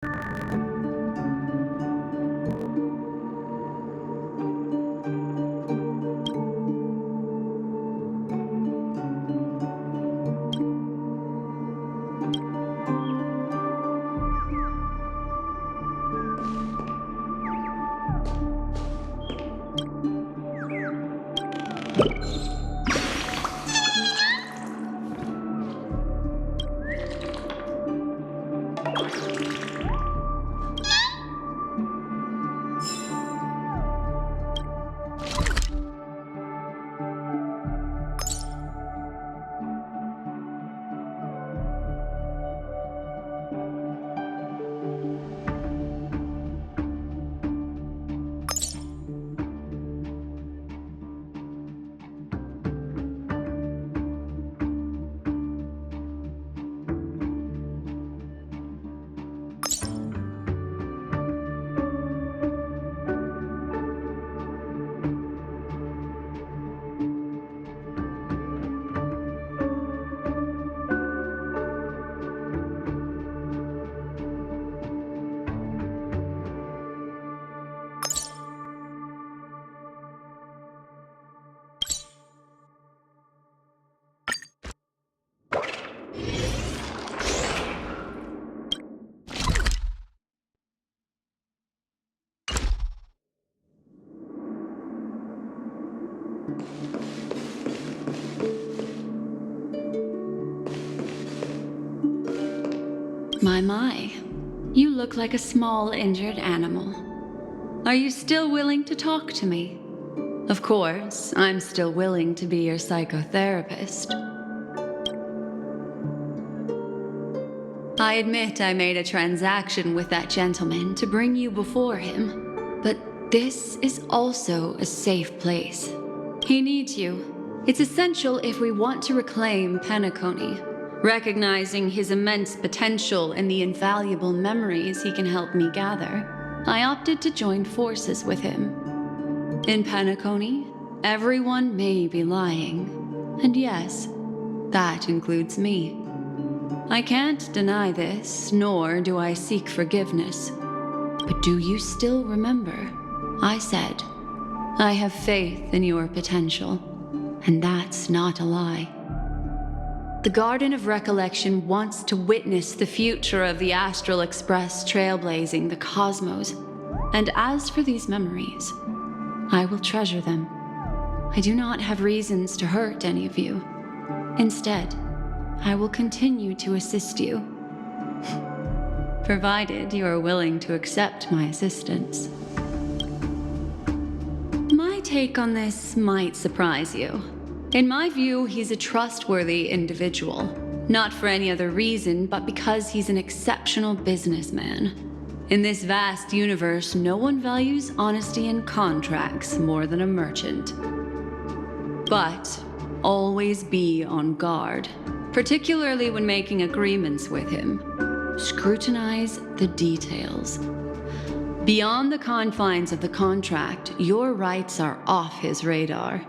My. You look like a small injured animal. Are you still willing to talk to me? Of course, I'm still willing to be your psychotherapist. I admit I made a transaction with that gentleman to bring you before him, but this is also a safe place. He needs you. It's essential if we want to reclaim Penacony. Recognizing his immense potential and the invaluable memories he can help me gather, I opted to join forces with him. In Penacony, everyone may be lying. And yes, that includes me. I can't deny this, nor do I seek forgiveness. But do you still remember? I said, I have faith in your potential, and that's not a lie. The Garden of Recollection wants to witness the future of the Astral Express trailblazing the cosmos. And as for these memories, I will treasure them. I do not have reasons to hurt any of you. Instead, I will continue to assist you, provided you are willing to accept my assistance. My take on this might surprise you. In my view, he's a trustworthy individual, not for any other reason, but because he's an exceptional businessman. In this vast universe, no one values honesty in contracts more than a merchant. But always be on guard, particularly when making agreements with him. Scrutinize the details. Beyond the confines of the contract, your rights are off his radar.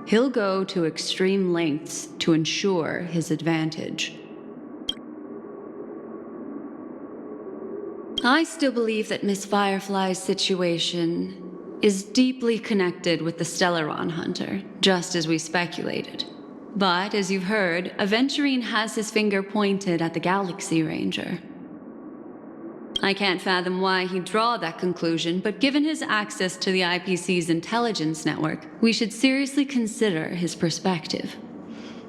He'll go to extreme lengths to ensure his advantage. I still believe that Miss Firefly's situation is deeply connected with the Stellaron Hunter, just as we speculated. But, as you've heard, Aventurine has his finger pointed at the Galaxy Ranger. I can't fathom why he'd draw that conclusion, but given his access to the IPC's intelligence network, we should seriously consider his perspective.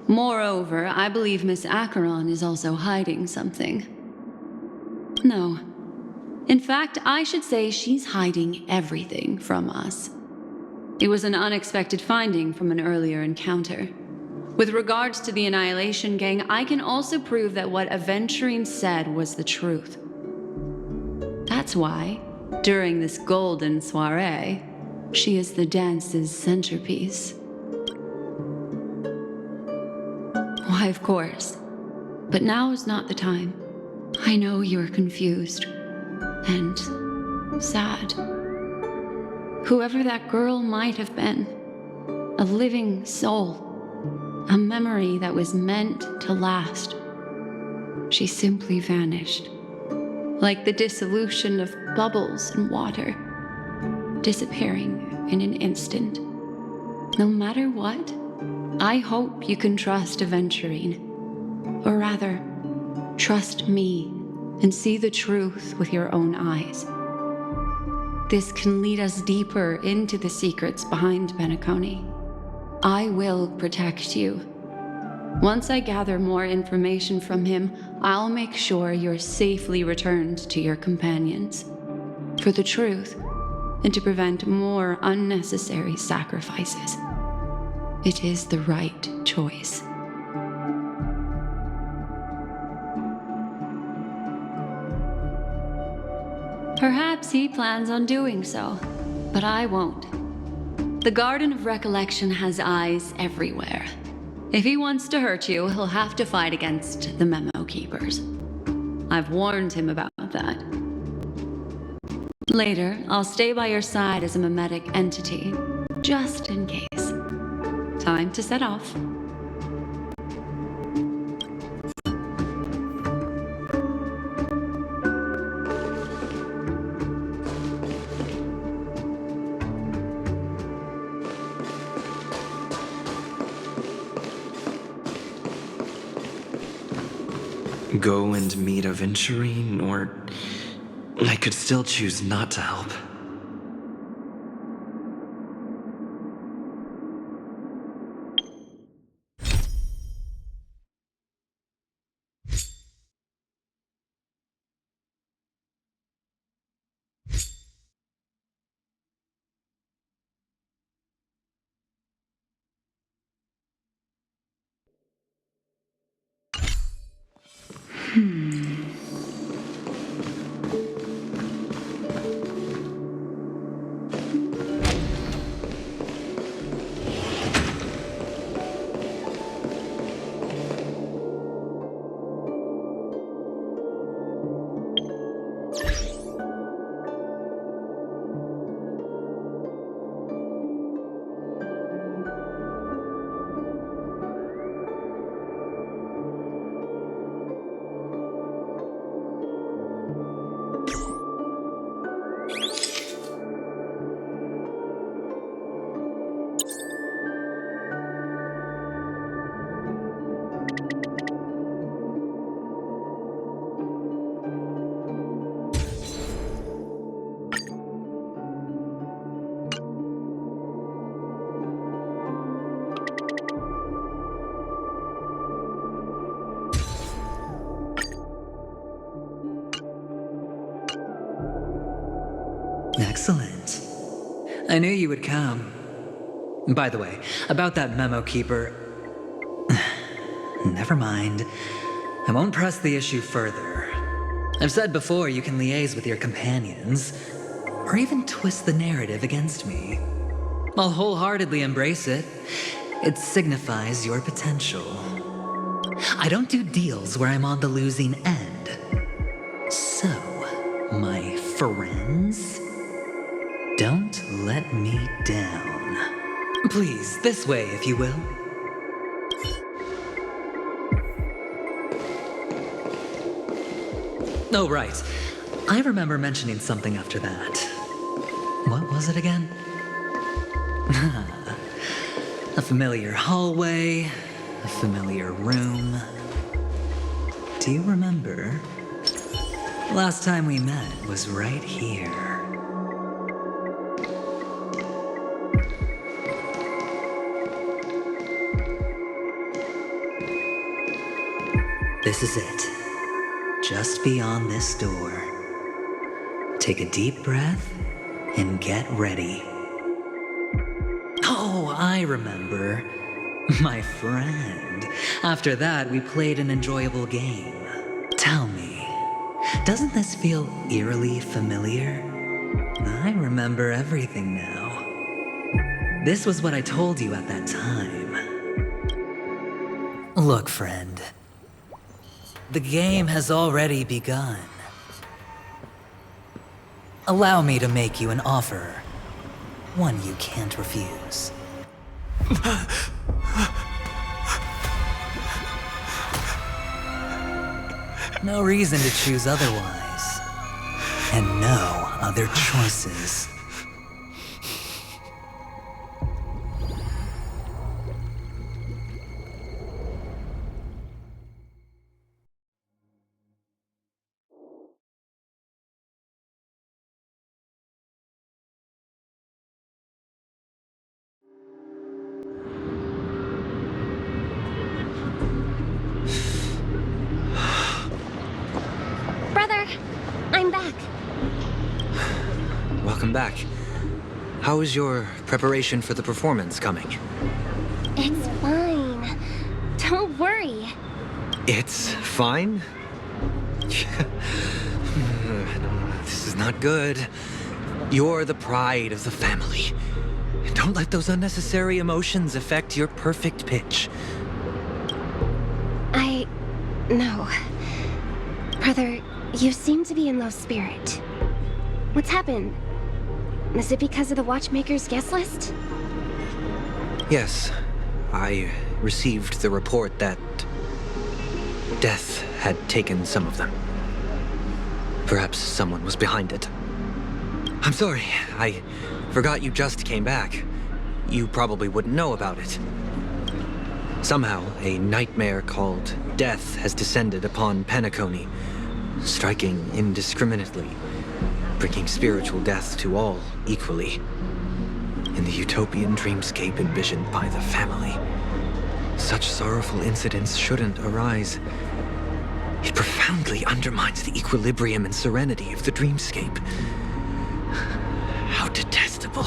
Moreover, I believe Miss Acheron is also hiding something. No. In fact, I should say she's hiding everything from us. It was an unexpected finding from an earlier encounter. With regards to the Annihilation Gang, I can also prove that what Aventurine said was the truth. That's why, during this golden soiree, she is the dance's centerpiece. Why, of course. But now is not the time. I know you're confused and sad. Whoever that girl might have been, a living soul, a memory that was meant to last. She simply vanished. like the dissolution of bubbles in water, disappearing in an instant. No matter what, I hope you can trust Aventurine. Or rather, trust me and see the truth with your own eyes. This can lead us deeper into the secrets behind Benaconi. I will protect you. Once I gather more information from him, I'll make sure you're safely returned to your companions. For the truth, and to prevent more unnecessary sacrifices. It is the right choice. Perhaps he plans on doing so, but I won't. The Garden of Recollection has eyes everywhere. If he wants to hurt you, he'll have to fight against the Memo Keepers. I've warned him about that. Later, I'll stay by your side as a mimetic entity, just in case. Time to set off. Go and meet Aventurine, or I could still choose not to help. Excellent. I knew you would come. By the way, about that memo keeper... Never mind. I won't press the issue further. I've said before you can liaise with your companions, or even twist the narrative against me. I'll wholeheartedly embrace it. It signifies your potential. I don't do deals where I'm on the losing end. So, my friends, don't let me down. Please, this way, if you will. Oh, right. I remember mentioning something after that. What was it again? A familiar hallway, a familiar room. Do you remember? Last time we met was right here. This is it. Just beyond this door. Take a deep breath and get ready. Oh, I remember. My friend. After that, we played an enjoyable game. Tell me, doesn't this feel eerily familiar? I remember everything now. This was what I told you at that time. Look, friend. The game has already begun. Allow me to make you an offer. One you can't refuse. No reason to choose otherwise. and no other choices. Brother, I'm back. Welcome back. How is your preparation for the performance coming? It's fine. Don't worry. It's fine? This is not good. You're the pride of the family. Don't let those unnecessary emotions affect your perfect pitch. No. Brother, you seem to be in low spirit. What's happened? Is it because of the Watchmaker's guest list? Yes, I received the report that death had taken some of them. Perhaps someone was behind it. I'm sorry, I forgot you just came back. You probably wouldn't know about it. Somehow, a nightmare called death has descended upon Penacony, striking indiscriminately, bringing spiritual death to all equally. In the utopian dreamscape envisioned by the family, such sorrowful incidents shouldn't arise. It profoundly undermines the equilibrium and serenity of the dreamscape. How detestable.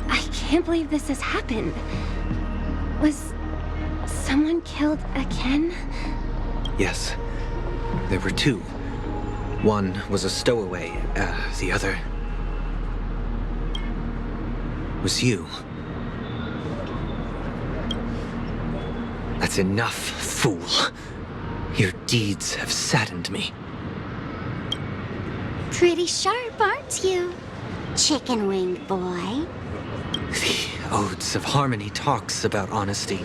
I can't believe this has happened. Was someone killed again? Yes, there were two. One was a stowaway, the other was you. That's enough, fool. Your deeds have saddened me. Pretty sharp, aren't you, chicken-winged boy? The Odes of Harmony talks about honesty.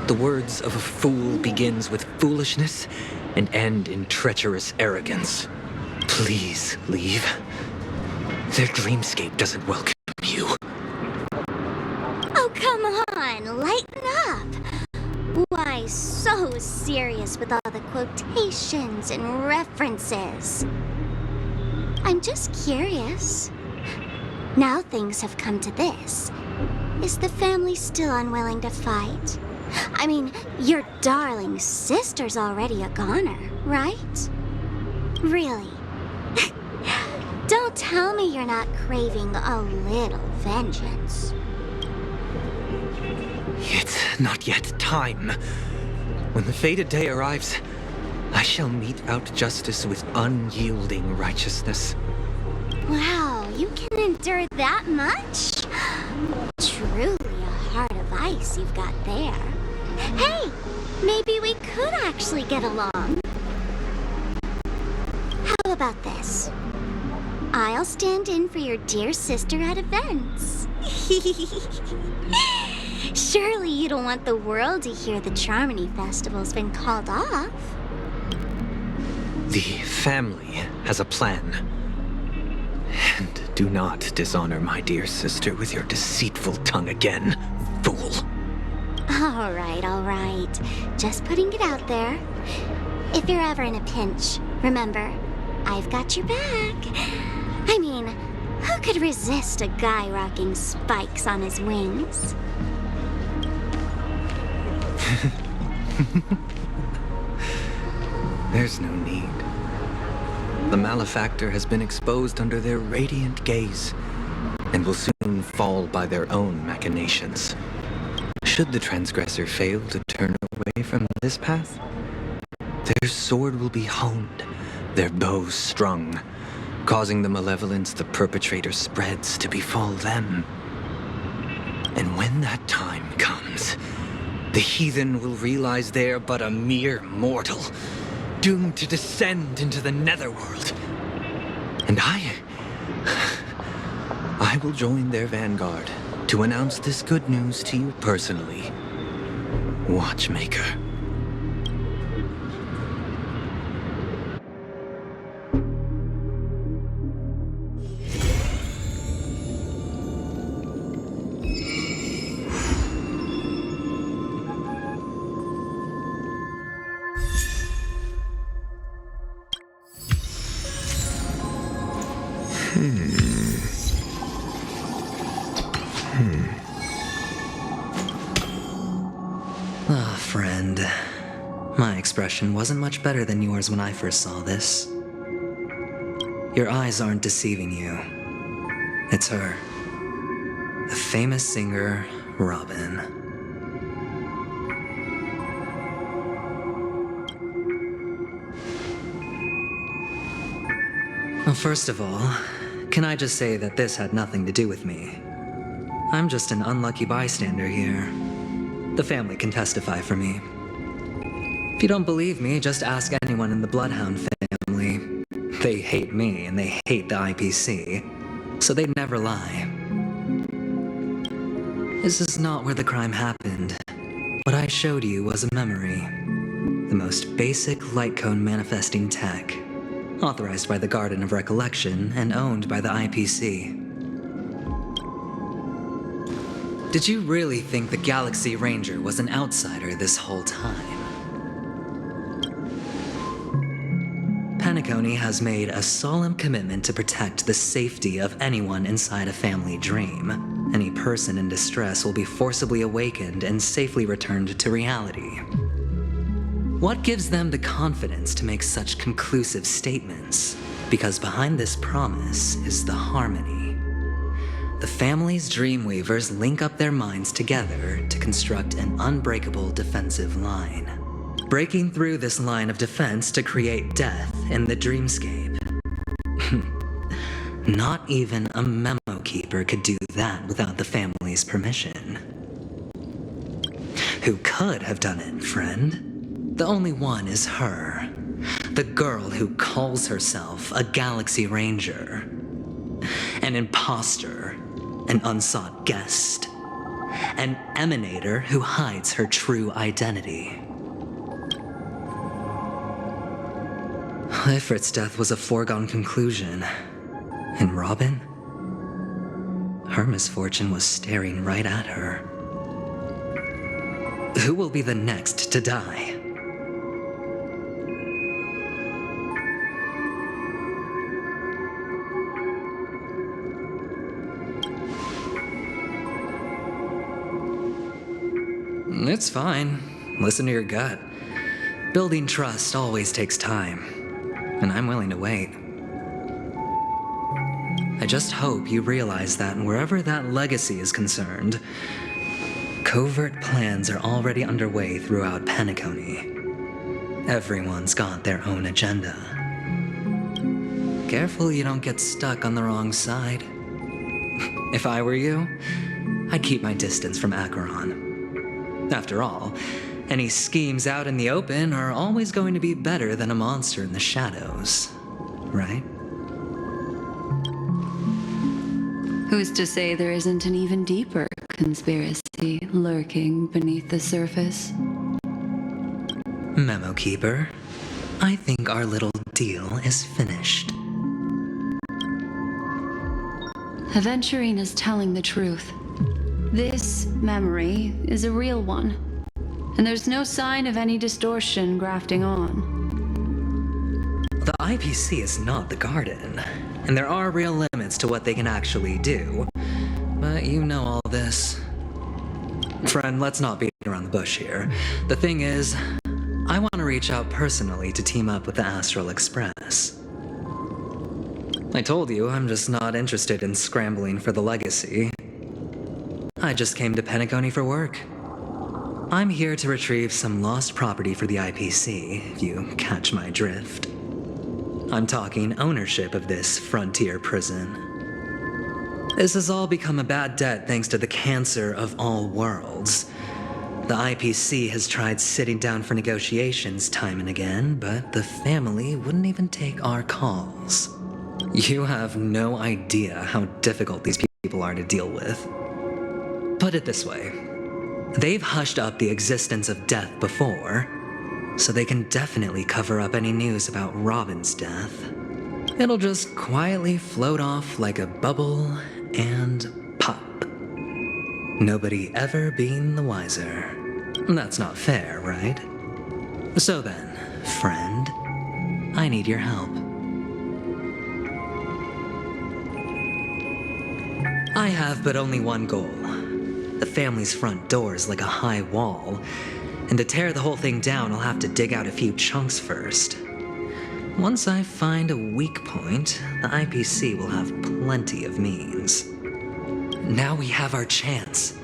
The words of a fool begins with foolishness and end in treacherous arrogance. Please leave. Their dreamscape doesn't welcome you. Oh, come on, lighten up. Why so serious with all the quotations and references? I'm just curious. Now things have come to this. Is the family still unwilling to fight? I mean, your darling sister's already a goner, right? Really? Don't tell me you're not craving a little vengeance. It's not yet time. When the fated day arrives, I shall mete out justice with unyielding righteousness. Wow, you can endure that much? Truly a heart of ice you've got there. Hey, maybe we could actually get along. How about this? I'll stand in for your dear sister at events. Surely you don't want the world to hear the Charmony Festival's been called off. The family has a plan. And do not dishonor my dear sister with your deceitful tongue again, fool. All right. Just putting it out there. If you're ever in a pinch, remember, I've got your back. I mean, who could resist a guy rocking spikes on his wings? There's no need. The malefactor has been exposed under their radiant gaze, and will soon fall by their own machinations. Should the transgressor fail to turn away from this path, their sword will be honed, their bow strung, causing the malevolence the perpetrator spreads to befall them. And when that time comes, the heathen will realize they're but a mere mortal, doomed to descend into the netherworld. And I will join their vanguard to announce this good news to you personally, Watchmaker. Ah, friend. My expression wasn't much better than yours when I first saw this. Your eyes aren't deceiving you. It's her. The famous singer, Robin. Well, first of all, can I just say that this had nothing to do with me? I'm just an unlucky bystander here. The family can testify for me. If you don't believe me, just ask anyone in the Bloodhound family. They hate me and they hate the IPC, so they'd never lie. This is not where the crime happened. What I showed you was a memory. The most basic light cone manifesting tech, authorized by the Garden of Recollection and owned by the IPC. Did you really think the Galaxy Ranger was an outsider this whole time? Penacony has made a solemn commitment to protect the safety of anyone inside a family dream. Any person in distress will be forcibly awakened and safely returned to reality. What gives them the confidence to make such conclusive statements? Because behind this promise is the harmony. The family's Dreamweavers link up their minds together to construct an unbreakable defensive line. Breaking through this line of defense to create death in the dreamscape. Not even a memo keeper could do that without the family's permission. Who could have done it, friend? The only one is her. The girl who calls herself a Galaxy Ranger. An imposter. An unsought guest. An emanator who hides her true identity. Ifrit's death was a foregone conclusion. And Robin? Her misfortune was staring right at her. Who will be the next to die? It's fine. Listen to your gut. Building trust always takes time, and I'm willing to wait. I just hope you realize that wherever that legacy is concerned, covert plans are already underway throughout Penacony. Everyone's got their own agenda. Careful you don't get stuck on the wrong side. If I were you, I'd keep my distance from Acheron. After all, any schemes out in the open are always going to be better than a monster in the shadows, right? Who's to say there isn't an even deeper conspiracy lurking beneath the surface? Memo Keeper, I think our little deal is finished. Aventurine is telling the truth. This memory is a real one, and there's no sign of any distortion grafting on. The IPC is not the Garden, and there are real limits to what they can actually do. But you know all this. Friend, let's not beat around the bush here. The thing is, I want to reach out personally to team up with the Astral Express. I told you I'm just not interested in scrambling for the legacy. I just came to Penacony for work. I'm here to retrieve some lost property for the IPC, if you catch my drift. I'm talking ownership of this frontier prison. This has all become a bad debt thanks to the cancer of all worlds. The IPC has tried sitting down for negotiations time and again, but the family wouldn't even take our calls. You have no idea how difficult these people are to deal with. Put it this way, they've hushed up the existence of death before, so they can definitely cover up any news about Robin's death. It'll just quietly float off like a bubble and pop. Nobody ever being the wiser. That's not fair, right? So then, friend, I need your help. I have but only one goal. The family's front door is like a high wall, and to tear the whole thing down, I'll have to dig out a few chunks first. Once I find a weak point, the IPC will have plenty of means. Now we have our chance.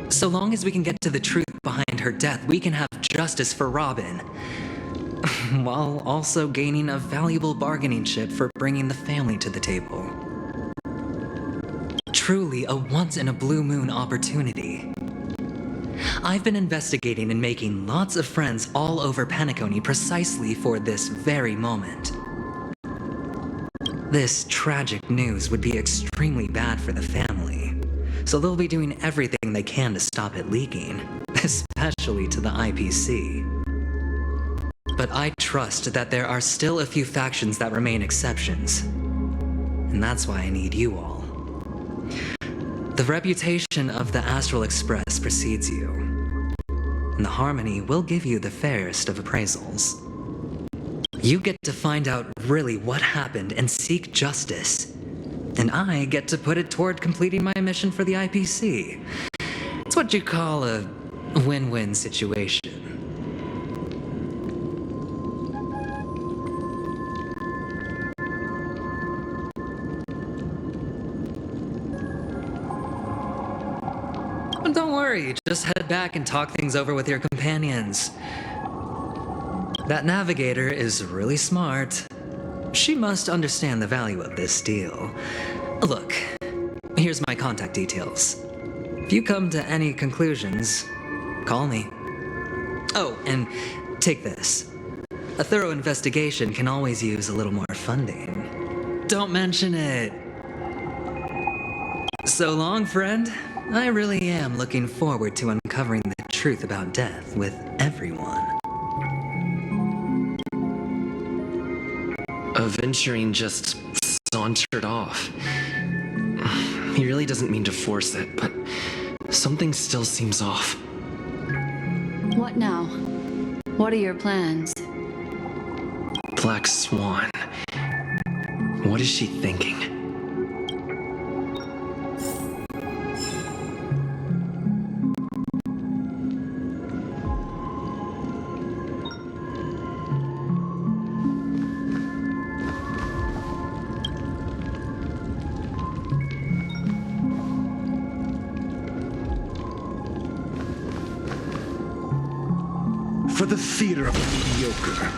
So long as we can get to the truth behind her death, we can have justice for Robin, while also gaining a valuable bargaining chip for bringing the family to the table. Truly a once-in-a-blue-moon opportunity. I've been investigating and making lots of friends all over Penacony precisely for this very moment. This tragic news would be extremely bad for the family, so they'll be doing everything they can to stop it leaking, especially to the IPC. But I trust that there are still a few factions that remain exceptions, and that's why I need you all. The reputation of the Astral Express precedes you, and the Harmony will give you the fairest of appraisals. You get to find out really what happened and seek justice, and I get to put it toward completing my mission for the IPC. It's what you call a win-win situation. Don't worry, just head back and talk things over with your companions. That navigator is really smart. She must understand the value of this deal. Look, here's my contact details. If you come to any conclusions, call me. Oh, and take this. A thorough investigation can always use a little more funding. Don't mention it. So long, friend. I really am looking forward to uncovering the truth about death with everyone. Aventurine just sauntered off. He really doesn't mean to force it, but something still seems off. What now? What are your plans? Black Swan. What is she thinking? For the theater of the mediocre.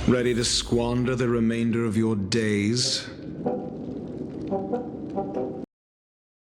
Ready to squander the remainder of your days?